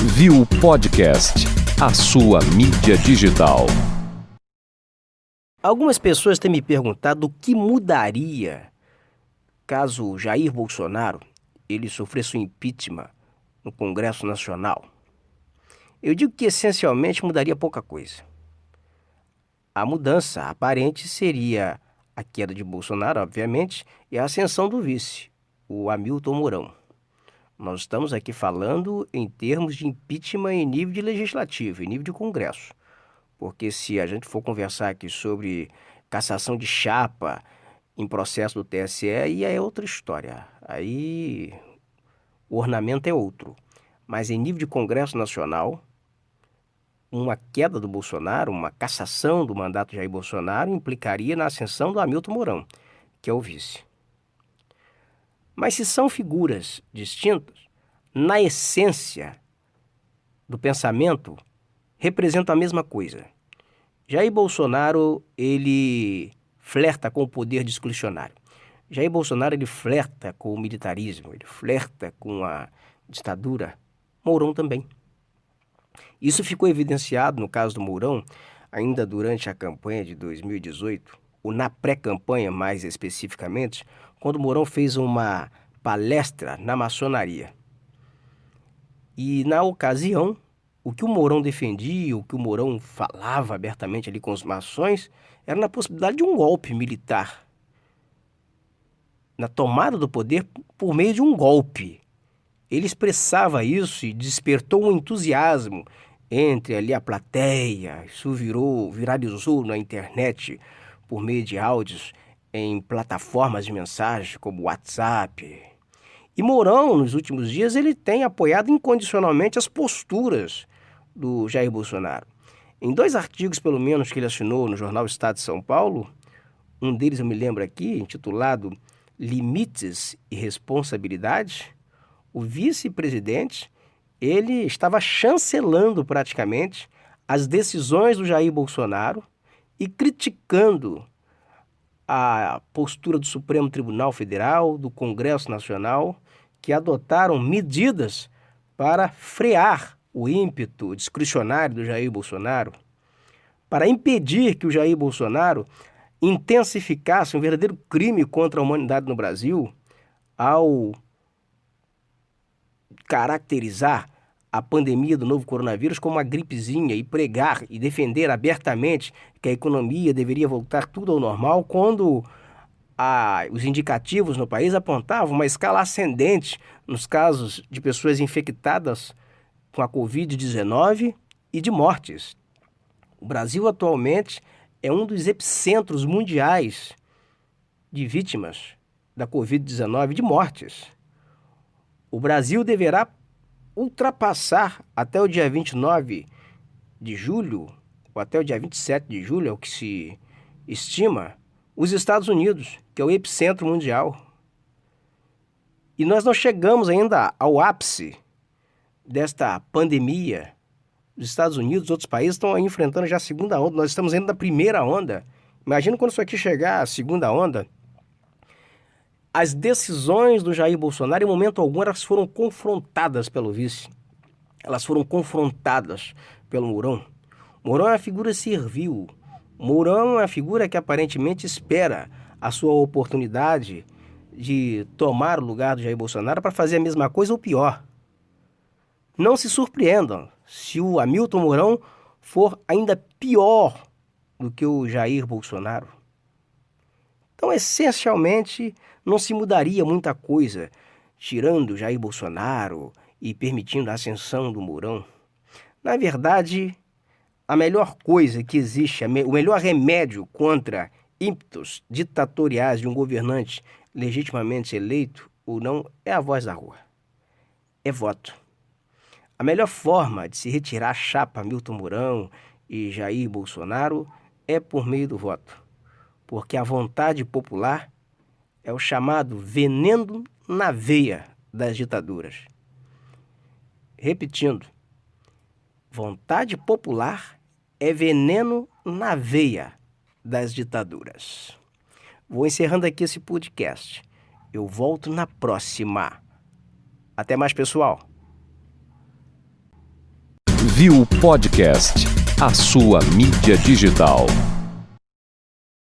Viu Podcast, a sua mídia digital. Algumas pessoas têm me perguntado o que mudaria caso Jair Bolsonaro ele sofresse um impeachment no Congresso Nacional. Eu digo que essencialmente mudaria pouca coisa. A mudança aparente seria a queda de Bolsonaro, obviamente, e a ascensão do vice, o Hamilton Mourão. Nós estamos aqui falando em termos de impeachment em nível de legislativo, em nível de Congresso. Porque se a gente for conversar aqui sobre cassação de chapa em processo do TSE, aí é outra história. Aí o ornamento é outro. Mas em nível de Congresso Nacional, uma queda do Bolsonaro, uma cassação do mandato de Jair Bolsonaro implicaria na ascensão do Hamilton Mourão, que é o vice. Mas se são figuras distintas, na essência do pensamento, representam a mesma coisa. Jair Bolsonaro, ele flerta com o poder discricionário. Jair Bolsonaro, ele flerta com o militarismo, ele flerta com a ditadura. Mourão também. Isso ficou evidenciado no caso do Mourão, ainda durante a campanha de 2018, ou na pré-campanha mais especificamente, quando Mourão fez uma palestra na maçonaria. E na ocasião, o que o Mourão defendia, o que o Mourão falava abertamente ali com os maçons, era na possibilidade de um golpe militar. Na tomada do poder por meio de um golpe. Ele expressava isso e despertou um entusiasmo entre ali a plateia. Isso viralizou na internet por meio de áudios em plataformas de mensagem como WhatsApp. E Mourão, nos últimos dias, ele tem apoiado incondicionalmente as posturas do Jair Bolsonaro. Em 2 artigos, pelo menos, que ele assinou no jornal Estado de São Paulo, um deles eu me lembro aqui, intitulado Limites e Responsabilidade, o vice-presidente, ele estava chancelando praticamente as decisões do Jair Bolsonaro e criticando a postura do Supremo Tribunal Federal, do Congresso Nacional, que adotaram medidas para frear o ímpeto discricionário do Jair Bolsonaro, para impedir que o Jair Bolsonaro intensificasse um verdadeiro crime contra a humanidade no Brasil ao caracterizar a pandemia do novo coronavírus como uma gripezinha e pregar e defender abertamente que a economia deveria voltar tudo ao normal, quando os indicativos no país apontavam uma escala ascendente nos casos de pessoas infectadas com a Covid-19 e de mortes. O Brasil atualmente é um dos epicentros mundiais de vítimas da Covid-19 e de mortes. O Brasil deverá ultrapassar até o dia 29 de julho, ou até o dia 27 de julho, é o que se estima, os Estados Unidos, que é o epicentro mundial. E nós não chegamos ainda ao ápice desta pandemia. Os Estados Unidos e outros países estão enfrentando já a segunda onda, nós estamos ainda na primeira onda. Imagina quando isso aqui chegar à segunda onda. As decisões do Jair Bolsonaro, em momento algum, elas foram confrontadas pelo vice. Elas foram confrontadas pelo Mourão. Mourão é uma figura servil. Mourão é uma figura que aparentemente espera a sua oportunidade de tomar o lugar do Jair Bolsonaro para fazer a mesma coisa ou pior. Não se surpreendam se o Hamilton Mourão for ainda pior do que o Jair Bolsonaro. Então, essencialmente, não se mudaria muita coisa, tirando Jair Bolsonaro e permitindo a ascensão do Mourão. Na verdade, a melhor coisa que existe, o melhor remédio contra ímpetos ditatoriais de um governante legitimamente eleito ou não, é a voz da rua. É voto. A melhor forma de se retirar a chapa Hamilton Mourão e Jair Bolsonaro é por meio do voto. Porque a vontade popular é o chamado veneno na veia das ditaduras. Repetindo, vontade popular é veneno na veia das ditaduras. Vou encerrando aqui esse podcast. Eu volto na próxima. Até mais, pessoal. ouviu o podcast A Sua Mídia Digital.